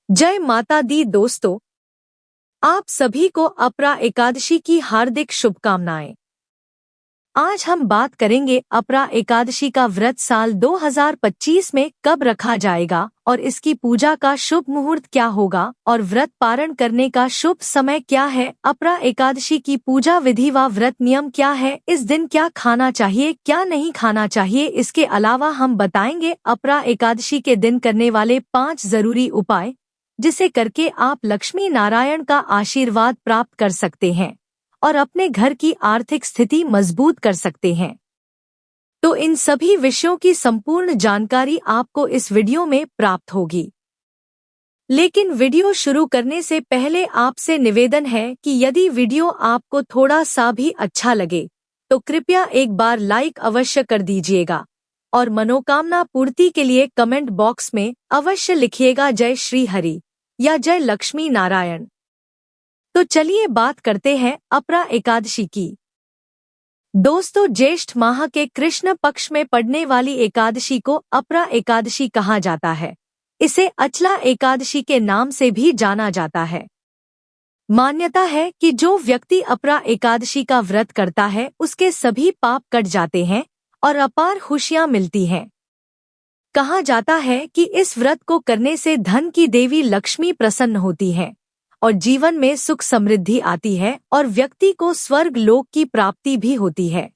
जय माता दी दोस्तों, आप सभी को अपरा एकादशी की हार्दिक शुभकामनाएं। आज हम बात करेंगे अपरा एकादशी का व्रत साल 2025 में कब रखा जाएगा और इसकी पूजा का शुभ मुहूर्त क्या होगा और व्रत पारण करने का शुभ समय क्या है। अपरा एकादशी की पूजा विधि व व्रत नियम क्या है, इस दिन क्या खाना चाहिए क्या नहीं खाना चाहिए। इसके अलावा हम बताएंगे अपरा एकादशी के दिन करने वाले 5 जरूरी उपाय, जिसे करके आप लक्ष्मी नारायण का आशीर्वाद प्राप्त कर सकते हैं और अपने घर की आर्थिक स्थिति मजबूत कर सकते हैं। तो इन सभी विषयों की संपूर्ण जानकारी आपको इस वीडियो में प्राप्त होगी। लेकिन वीडियो शुरू करने से पहले आपसे निवेदन है कि यदि वीडियो आपको थोड़ा सा भी अच्छा लगे तो कृपया एक बार लाइक अवश्य कर दीजिएगा और मनोकामना पूर्ति के लिए कमेंट बॉक्स में अवश्य लिखिएगा जय श्री हरि या जय लक्ष्मी नारायण। तो चलिए बात करते हैं अपरा एकादशी की। दोस्तों, ज्येष्ठ माह के कृष्ण पक्ष में पड़ने वाली एकादशी को अपरा एकादशी कहा जाता है। इसे अचला एकादशी के नाम से भी जाना जाता है। मान्यता है कि जो व्यक्ति अपरा एकादशी का व्रत करता है उसके सभी पाप कट जाते हैं और अपार खुशियां मिलती हैं। कहा जाता है कि इस व्रत को करने से धन की देवी लक्ष्मी प्रसन्न होती है और जीवन में सुख समृद्धि आती है और व्यक्ति को स्वर्ग लोक की प्राप्ति भी होती है।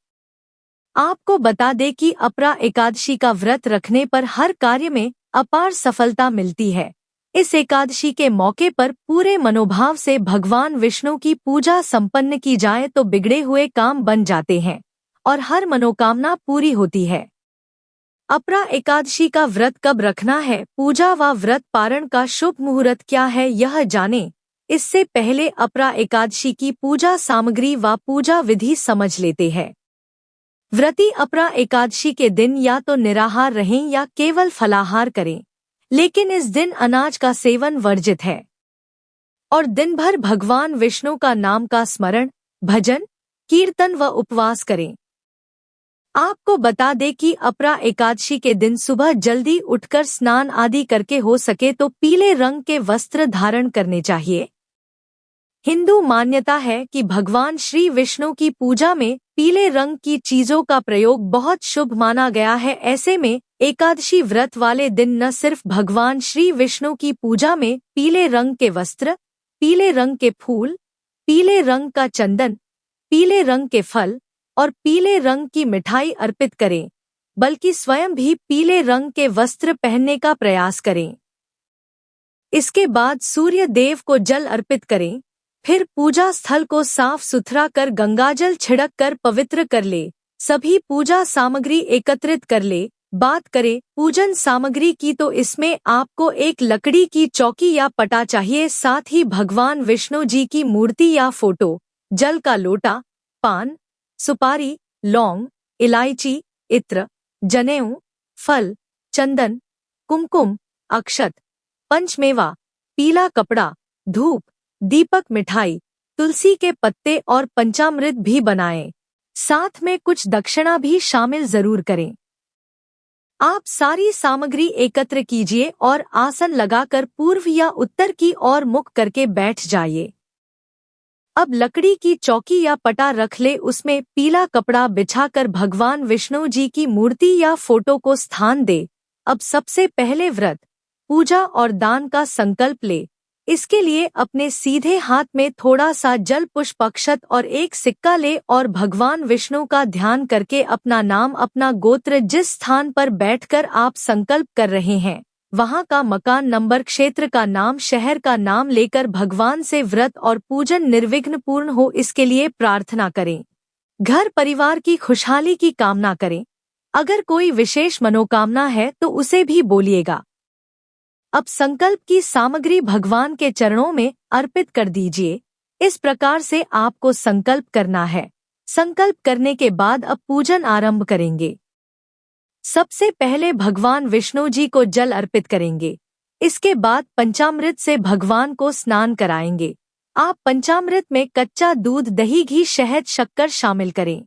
आपको बता दें कि अपरा एकादशी का व्रत रखने पर हर कार्य में अपार सफलता मिलती है। इस एकादशी के मौके पर पूरे मनोभाव से भगवान विष्णु की पूजा संपन्न की जाए तो बिगड़े हुए काम बन जाते हैं और हर मनोकामना पूरी होती है। अपरा एकादशी का व्रत कब रखना है, पूजा व व्रत पारण का शुभ मुहूर्त क्या है, यह जानें। इससे पहले अपरा एकादशी की पूजा सामग्री व पूजा विधि समझ लेते हैं। व्रती अपरा एकादशी के दिन या तो निराहार रहें या केवल फलाहार करें, लेकिन इस दिन अनाज का सेवन वर्जित है और दिन भर भगवान विष्णु का नाम का स्मरण, भजन, कीर्तन व उपवास करें। आपको बता दें कि अपरा एकादशी के दिन सुबह जल्दी उठकर स्नान आदि करके हो सके तो पीले रंग के वस्त्र धारण करने चाहिए। हिंदू मान्यता है कि भगवान श्री विष्णु की पूजा में पीले रंग की चीजों का प्रयोग बहुत शुभ माना गया है। ऐसे में एकादशी व्रत वाले दिन न सिर्फ भगवान श्री विष्णु की पूजा में पीले रंग के वस्त्र, पीले रंग के फूल, पीले रंग का चंदन, पीले रंग के फल और पीले रंग की मिठाई अर्पित करें, बल्कि स्वयं भी पीले रंग के वस्त्र पहनने का प्रयास करें। इसके बाद सूर्य देव को जल अर्पित करें, फिर पूजा स्थल को साफ सुथरा कर गंगाजल छिड़क कर पवित्र कर ले। सभी पूजा सामग्री एकत्रित कर ले। बात करें पूजन सामग्री की तो इसमें आपको एक लकड़ी की चौकी या पटा चाहिए, साथ ही भगवान विष्णु जी की मूर्ति या फोटो, जल का लोटा, पान, सुपारी, लौंग, इलायची, इत्र, जनेऊ, फल, चंदन, कुमकुम, अक्षत, पंचमेवा, पीला कपड़ा, धूप, दीपक, मिठाई, तुलसी के पत्ते और पंचामृत भी बनाएं। साथ में कुछ दक्षिणा भी शामिल जरूर करें। आप सारी सामग्री एकत्र कीजिए और आसन लगाकर पूर्व या उत्तर की ओर मुख करके बैठ जाइए। अब लकड़ी की चौकी या पटा रख ले, उसमें पीला कपड़ा बिछाकर भगवान विष्णु जी की मूर्ति या फोटो को स्थान दे। अब सबसे पहले व्रत, पूजा और दान का संकल्प ले। इसके लिए अपने सीधे हाथ में थोड़ा सा जल, पुष्प, अक्षत और एक सिक्का ले और भगवान विष्णु का ध्यान करके अपना नाम, अपना गोत्र, जिस स्थान पर बैठकर आप संकल्प कर रहे हैं वहां का मकान नंबर, क्षेत्र का नाम, शहर का नाम लेकर भगवान से व्रत और पूजन निर्विघ्न पूर्ण हो इसके लिए प्रार्थना करें। घर परिवार की खुशहाली की कामना करें। अगर कोई विशेष मनोकामना है तो उसे भी बोलिएगा। अब संकल्प की सामग्री भगवान के चरणों में अर्पित कर दीजिए। इस प्रकार से आपको संकल्प करना है। संकल्प करने के बाद अब पूजन आरंभ करेंगे। सबसे पहले भगवान विष्णु जी को जल अर्पित करेंगे। इसके बाद पंचामृत से भगवान को स्नान कराएंगे। आप पंचामृत में कच्चा दूध, दही, घी, शहद, शक्कर शामिल करें।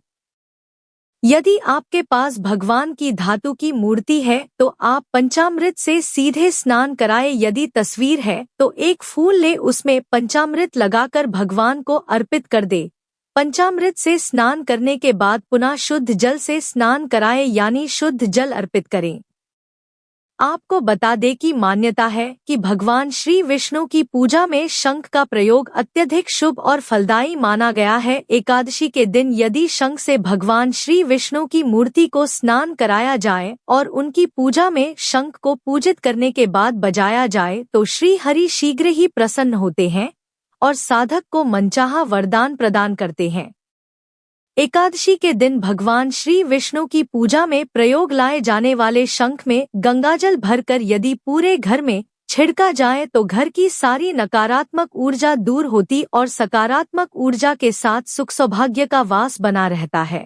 यदि आपके पास भगवान की धातु की मूर्ति है तो आप पंचामृत से सीधे स्नान कराएं। यदि तस्वीर है तो एक फूल ले, उसमें पंचामृत लगाकर भगवान को अर्पित कर दे। पंचामृत से स्नान करने के बाद पुनः शुद्ध जल से स्नान कराएं, यानी शुद्ध जल अर्पित करें। आपको बता दें कि मान्यता है कि भगवान श्री विष्णु की पूजा में शंख का प्रयोग अत्यधिक शुभ और फलदायी माना गया है। एकादशी के दिन यदि शंख से भगवान श्री विष्णु की मूर्ति को स्नान कराया जाए और उनकी पूजा में शंख को पूजित करने के बाद बजाया जाए तो श्री हरि शीघ्र ही प्रसन्न होते हैं और साधक को मनचाहा वरदान प्रदान करते हैं। एकादशी के दिन भगवान श्री विष्णु की पूजा में प्रयोग लाए जाने वाले शंख में गंगाजल भरकर यदि पूरे घर में छिड़का जाए तो घर की सारी नकारात्मक ऊर्जा दूर होती और सकारात्मक ऊर्जा के साथ सुख सौभाग्य का वास बना रहता है।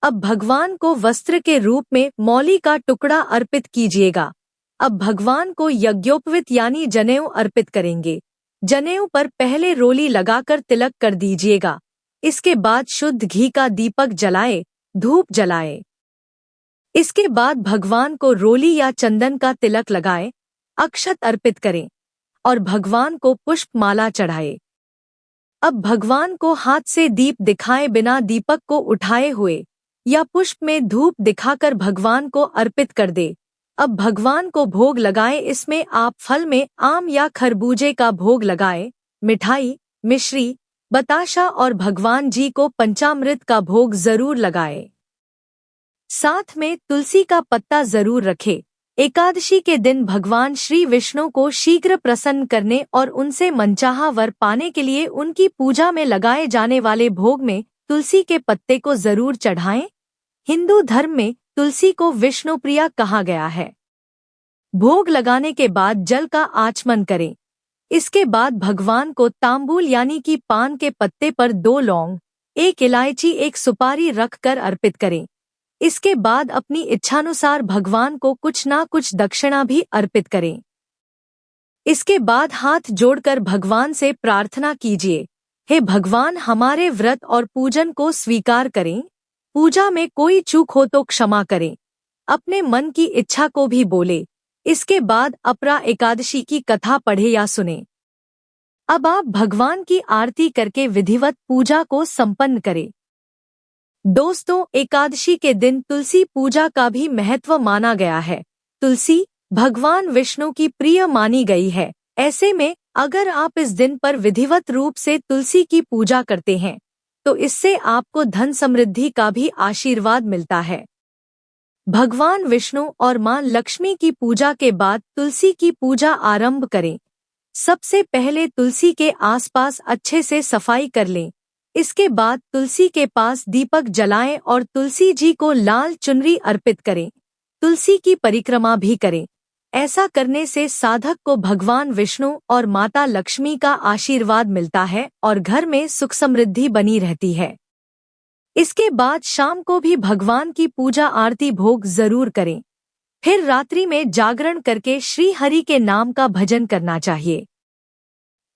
अब भगवान को वस्त्र के रूप में मौली का टुकड़ा अर्पित कीजिएगा। अब भगवान को यज्ञोपवीत यानी जनेऊ अर्पित करेंगे। जनेऊ पर पहले रोली लगाकर तिलक कर दीजिएगा। इसके बाद शुद्ध घी का दीपक जलाए, धूप जलाए। इसके बाद भगवान को रोली या चंदन का तिलक लगाए, अक्षत अर्पित करें और भगवान को पुष्प माला चढ़ाए। अब भगवान को हाथ से दीप दिखाए बिना दीपक को उठाए हुए या पुष्प में धूप दिखाकर भगवान को अर्पित कर दे। अब भगवान को भोग लगाए। इसमें आप फल में आम या खरबूजे का भोग लगाए, मिठाई, मिश्री, बताशा और भगवान जी को पंचामृत का भोग जरूर लगाए। साथ में तुलसी का पत्ता जरूर रखे। एकादशी के दिन भगवान श्री विष्णु को शीघ्र प्रसन्न करने और उनसे मनचाहा वर पाने के लिए उनकी पूजा में लगाए जाने वाले भोग में तुलसी के पत्ते को जरूर चढ़ाएं। हिंदू धर्म में तुलसी को विष्णु प्रिया कहा गया है। भोग लगाने के बाद जल का आचमन करें। इसके बाद भगवान को तांबूल यानी कि पान के पत्ते पर 2 लौंग, 1 इलायची, 1 सुपारी रख कर अर्पित करें। इसके बाद अपनी इच्छानुसार भगवान को कुछ ना कुछ दक्षिणा भी अर्पित करें। इसके बाद हाथ जोड़कर भगवान से प्रार्थना कीजिए, हे भगवान, हमारे व्रत और पूजन को स्वीकार करें। पूजा में कोई चूक हो तो क्षमा करें। अपने मन की इच्छा को भी बोले। इसके बाद अपरा एकादशी की कथा पढ़े या सुने। अब आप भगवान की आरती करके विधिवत पूजा को संपन्न करें। दोस्तों, एकादशी के दिन तुलसी पूजा का भी महत्व माना गया है। तुलसी भगवान विष्णु की प्रिय मानी गई है। ऐसे में अगर आप इस दिन पर विधिवत रूप से तुलसी की पूजा करते हैं तो इससे आपको धन समृद्धि का भी आशीर्वाद मिलता है। भगवान विष्णु और मां लक्ष्मी की पूजा के बाद तुलसी की पूजा आरंभ करें। सबसे पहले तुलसी के आसपास अच्छे से सफाई कर लें। इसके बाद तुलसी के पास दीपक जलाएं और तुलसी जी को लाल चुनरी अर्पित करें। तुलसी की परिक्रमा भी करें। ऐसा करने से साधक को भगवान विष्णु और माता लक्ष्मी का आशीर्वाद मिलता है और घर में सुख समृद्धि बनी रहती है। इसके बाद शाम को भी भगवान की पूजा आरती भोग जरूर करें। फिर रात्रि में जागरण करके श्री हरि के नाम का भजन करना चाहिए।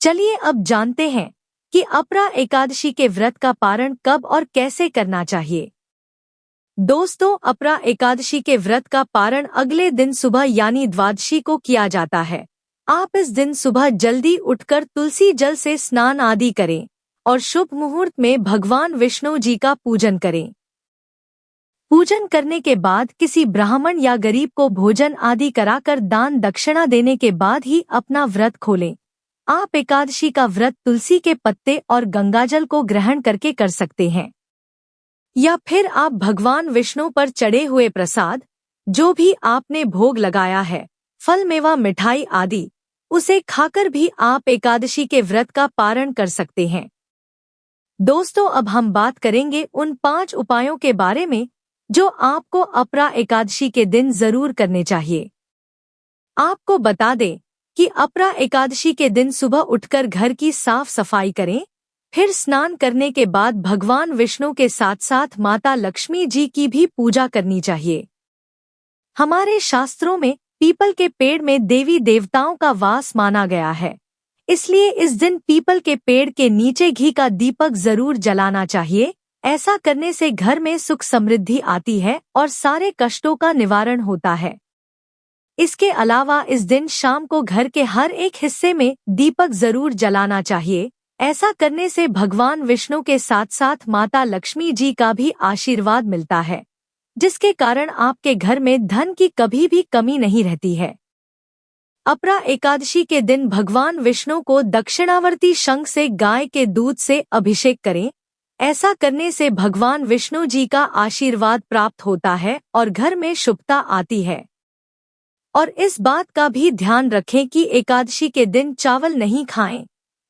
चलिए अब जानते हैं कि अपरा एकादशी के व्रत का पारण कब और कैसे करना चाहिए। दोस्तों, अपरा एकादशी के व्रत का पारण अगले दिन सुबह यानी द्वादशी को किया जाता है। आप इस दिन सुबह जल्दी उठकर तुलसी जल से स्नान आदि करें और शुभ मुहूर्त में भगवान विष्णु जी का पूजन करें। पूजन करने के बाद किसी ब्राह्मण या गरीब को भोजन आदि कराकर दान दक्षिणा देने के बाद ही अपना व्रत खोलें। आप एकादशी का व्रत तुलसी के पत्ते और गंगाजल को ग्रहण करके कर सकते हैं, या फिर आप भगवान विष्णु पर चढ़े हुए प्रसाद, जो भी आपने भोग लगाया है, फल मेवा मिठाई आदि, उसे खाकर भी आप एकादशी के व्रत का पारण कर सकते हैं। दोस्तों, अब हम बात करेंगे उन 5 उपायों के बारे में जो आपको अपरा एकादशी के दिन जरूर करने चाहिए। आपको बता दें कि अपरा एकादशी के दिन सुबह उठकर घर की साफ सफाई करें। फिर स्नान करने के बाद भगवान विष्णु के साथ साथ माता लक्ष्मी जी की भी पूजा करनी चाहिए। हमारे शास्त्रों में पीपल के पेड़ में देवी देवताओं का वास माना गया है, इसलिए इस दिन पीपल के पेड़ के नीचे घी का दीपक जरूर जलाना चाहिए। ऐसा करने से घर में सुख समृद्धि आती है और सारे कष्टों का निवारण होता है। इसके अलावा इस दिन शाम को घर के हर एक हिस्से में दीपक जरूर जलाना चाहिए। ऐसा करने से भगवान विष्णु के साथ साथ माता लक्ष्मी जी का भी आशीर्वाद मिलता है, जिसके कारण आपके घर में धन की कभी भी कमी नहीं रहती है। अपरा एकादशी के दिन भगवान विष्णु को दक्षिणावर्ती शंख से गाय के दूध से अभिषेक करें। ऐसा करने से भगवान विष्णु जी का आशीर्वाद प्राप्त होता है और घर में शुभता आती है। और इस बात का भी ध्यान रखें कि एकादशी के दिन चावल नहीं खाएं।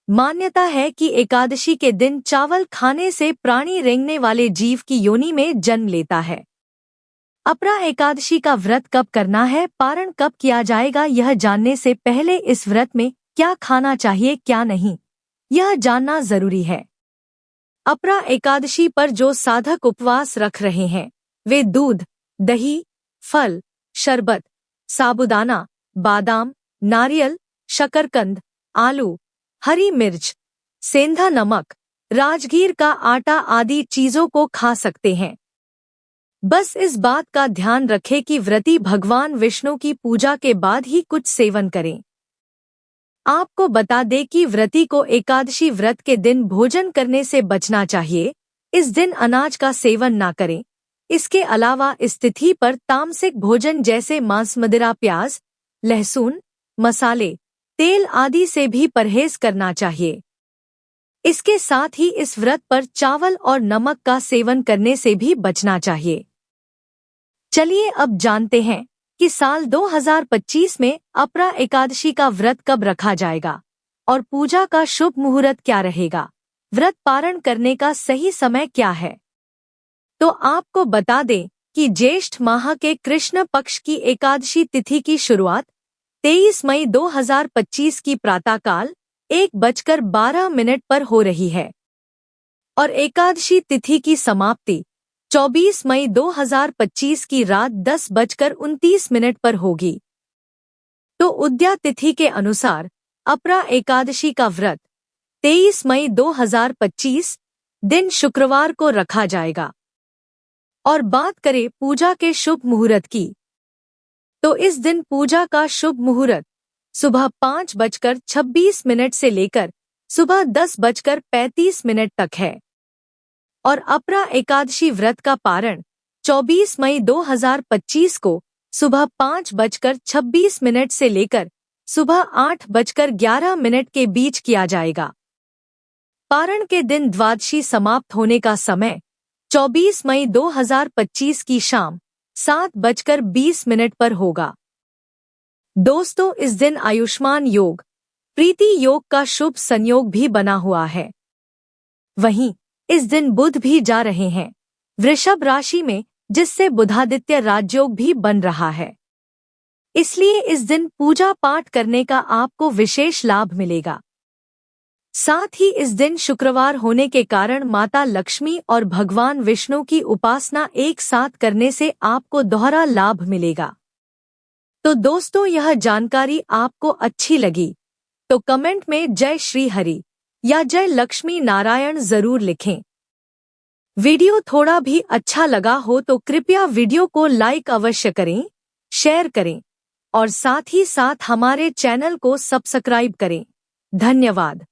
मान्यता है कि एकादशी के दिन चावल खाने से प्राणी रेंगने वाले जीव की योनि में जन्म लेता है। अपरा एकादशी का व्रत कब करना है, पारण कब किया जाएगा, यह जानने से पहले इस व्रत में क्या खाना चाहिए क्या नहीं, यह जानना जरूरी है। अपरा एकादशी पर जो साधक उपवास रख रहे हैं वे दूध, दही, फल, शरबत, साबूदाना, बादाम, नारियल, शकरकंद, आलू, हरी मिर्च, सेंधा नमक, राजगीर का आटा आदि चीजों को खा सकते हैं। बस इस बात का ध्यान रखें कि व्रती भगवान विष्णु की पूजा के बाद ही कुछ सेवन करें। आपको बता दें कि व्रती को एकादशी व्रत के दिन भोजन करने से बचना चाहिए। इस दिन अनाज का सेवन ना करें। इसके अलावा इस तिथि पर तामसिक भोजन जैसे मांस, मदिरा, प्याज, लहसुन, मसाले, तेल आदि से भी परहेज करना चाहिए। इसके साथ ही इस व्रत पर चावल और नमक का सेवन करने से भी बचना चाहिए। चलिए अब जानते हैं कि साल 2025 में अपरा एकादशी का व्रत कब रखा जाएगा और पूजा का शुभ मुहूर्त क्या रहेगा। व्रत पारण करने का सही समय क्या है? तो आपको बता दें कि ज्येष्ठ माह के कृष्ण पक्ष की एकादशी तिथि की शुरुआत 23 मई 2025 की प्रातःकाल 1:12 पर हो रही है और एकादशी तिथि की समाप्ति 24 मई 2025 की रात 10:29 पर होगी। तो उदया तिथि के अनुसार अपरा एकादशी का व्रत 23 मई 2025 दिन शुक्रवार को रखा जाएगा। और बात करें पूजा के शुभ मुहूर्त की, तो इस दिन पूजा का शुभ मुहूर्त सुबह 5:26 से लेकर सुबह 10:35 तक है और अपरा एकादशी व्रत का पारण 24 मई 2025 को सुबह 5:26 से लेकर सुबह 8:11 के बीच किया जाएगा। पारण के दिन द्वादशी समाप्त होने का समय 24 मई 2025 की शाम 7:20 पर होगा। दोस्तों, इस दिन आयुष्मान योग, प्रीति योग का शुभ संयोग भी बना हुआ है। वहीं इस दिन बुध भी जा रहे हैं वृषभ राशि में, जिससे बुधादित्य राजयोग भी बन रहा है। इसलिए इस दिन पूजा पाठ करने का आपको विशेष लाभ मिलेगा। साथ ही इस दिन शुक्रवार होने के कारण माता लक्ष्मी और भगवान विष्णु की उपासना एक साथ करने से आपको दोहरा लाभ मिलेगा। तो दोस्तों, यह जानकारी आपको अच्छी लगी तो कमेंट में जय श्री हरि या जय लक्ष्मी नारायण जरूर लिखें। वीडियो थोड़ा भी अच्छा लगा हो तो कृपया वीडियो को लाइक अवश्य करें, शेयर करें और साथ ही साथ हमारे चैनल को सब्सक्राइब करें। धन्यवाद।